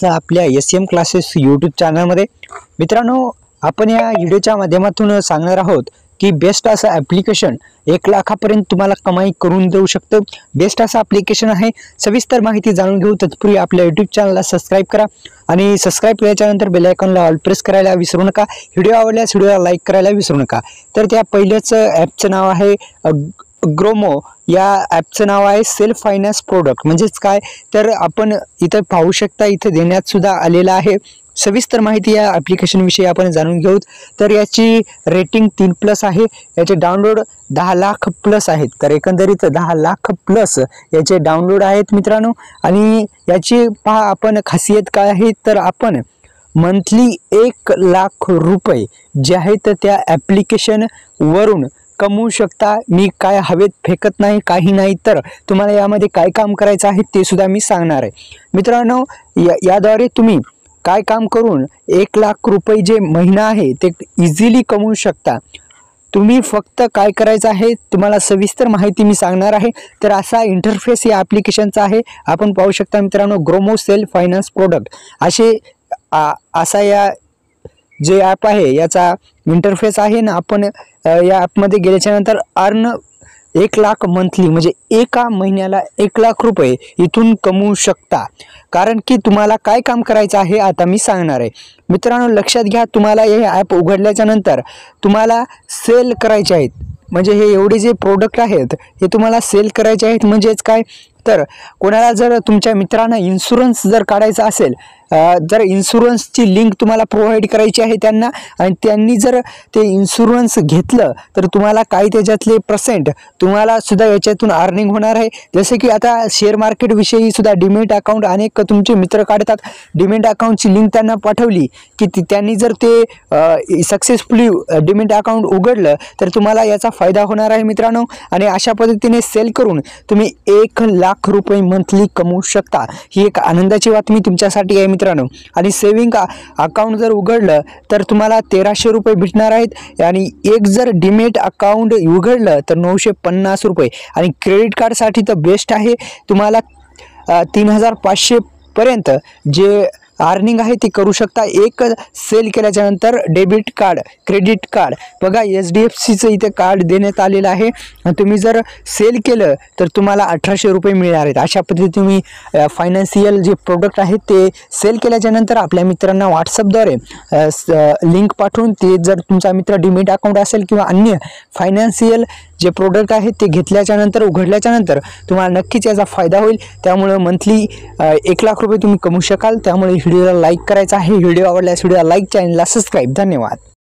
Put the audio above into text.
आपल्या SM. Classes YouTube चॅनलमध्ये। मित्रांनो, आपण या व्हिडिओच्या माध्यमातून सांगणार आहोत की बेस्ट असं ॲप्लिकेशन 1 लाखापर्यंत तुम्हाला कमाई करून देऊ शकतं। बेस्ट असं ॲप्लिकेशन आहे। सविस्तर माहिती जाणून घेऊ तत्पूर्वी आपल्या यूट्यूब चॅनलला सबस्क्राइब करा आणि सबस्क्राइब केल्यानंतर बेल आयकॉनला ऑल प्रेस करायला विसरू नका। व्हिडिओ आवडल्यास व्हिडिओला लाईक करायला विसरू नका। तर त्या पहिल्याच ॲपचं नाव आहे ग्रोमो। या ॲपचं नाव आहे सेल्फ फायनान्स प्रोडक्ट। म्हणजेच काय तर आपण इथे पाहू शकता, इथे देण्यात सुद्धा आलेला आहे। सविस्तर माहिती या ॲप्लिकेशन विषयी आपण जाणून घेऊ। तर याची रेटिंग 3+ आहे। याचे डाउनलोड 10 लाख प्लस आहेत। तर एकंदरीत 10 लाख प्लस याचे डाउनलोड आहेत मित्रांनो। आणि याची पहा आपण खासियत काय आहे, तर आपण मंथली 1 लाख रुपये जे आहेत त्या ॲप्लिकेशन वरून कमवू शकता। मी काय हवेत फेकत नाही, काही नाही, तर तुम्हाला यामध्ये काय काम करायचं आहे ते सुद्धा मी सांगणार आहे मित्रांनो। याद्वारे तुम्ही काय काम करून 1 लाख रुपये जे महिना आहे ते इझिली कमवू शकता। तुम्ही फक्त काय करायचं आहे, तुम्हाला सविस्तर माहिती मी सांगणार आहे। तर असा इंटरफेस या ॲप्लिकेशनचा आहे। आपण पाहू शकता मित्रांनो, ग्रोमो सेल्फ फायनान्स प्रोडक्ट असे असा या जे ॲप आहे याचा इंटरफेस आहे ना। आपण या ॲपमध्ये गेल्याच्या नंतर अर्न 1 लाख मंथली म्हणजे एका महिन्याला 1 लाख रुपये इथून कमवू शकता। कारण की तुम्हाला काय काम करायचं आहे आता मी सांगणार आहे मित्रांनो। लक्षात घ्या, तुम्हाला हे ॲप उघडल्याच्या नंतर तुम्हाला सेल करायचे आहेत। म्हणजे हे एवढे जे प्रोडक्ट आहेत हे तुम्हाला सेल करायचे आहेत। म्हणजेच काय तर कोणाला जर तुमच्या मित्रांना इन्शुरन्स जर काढायचा असेल, जर इन्शुरन्सची लिंक तुम्हाला प्रोव्हाइड करायची आहे त्यांना, आणि त्यांनी जर ते इन्शुरन्स घेतलं तर तुम्हाला काही त्याच्यातले % तुम्हाला सुद्धा याच्यातून अर्निंग होणार आहे। जसे की आता शेअर मार्केट विषयी सुद्धा डिमेट अकाउंट अनेक तुमचे मित्र काढतात। डिमेट अकाउंटची लिंक त्यांना पाठवली की त्यांनी जर ते सक्सेसफुली डिमेट अकाउंट उघडलं तर तुम्हाला याचा फायदा होणार आहे मित्रांनो। आणि अशा पद्धतीने सेल करून तुम्ही 1 लाख रुपये मंथली कमवू शकता। ही एक आनंदाची बातमी तुमच्यासाठी आहे मित्रांनो। आणि सेविंग अकाउंट जर उघडलं तर तुम्हाला 1300 रुपये भेटणार आहेत। आणि एक जर डिमेट अकाउंट उघडलं तर 950 रुपये। आणि क्रेडिट कार्डसाठी तर बेस्ट आहे, तुम्हाला 3500 पर्यंत जे अर्निंग आहे ते करू शकता। एक सेल केल्याच्या नंतर डेबिट कार्ड, क्रेडिट कार्ड, बघा HDFCचं इथे कार्ड देण्यात आलेलं आहे। तुम्ही जर सेल केलं तर तुम्हाला 1800 रुपये मिळणार आहेत। अशा पद्धतीने तुम्ही फायनान्शियल जे प्रोडक्ट आहेत ते सेल केल्याच्या नंतर आपल्या मित्रांना व्हॉट्सअपद्वारे लिंक पाठवून ते जर तुमचा मित्र डिमेट अकाउंट असेल किंवा अन्य फायनान्शियल जे प्रोडक्ट आहेत ते घेतल्याच्या नंतर उघडल्याच्या नंतर तुम्हाला नक्कीच याचा फायदा होईल। त्यामुळे मंथली 1 लाख रुपये तुम्ही कमवू शकाल। त्यामुळे व्हिडिओला लाईक करायचा आहे। व्हिडिओ आवडल्यास व्हिडिओला लाईक, चॅनलला सबस्क्राइब। धन्यवाद।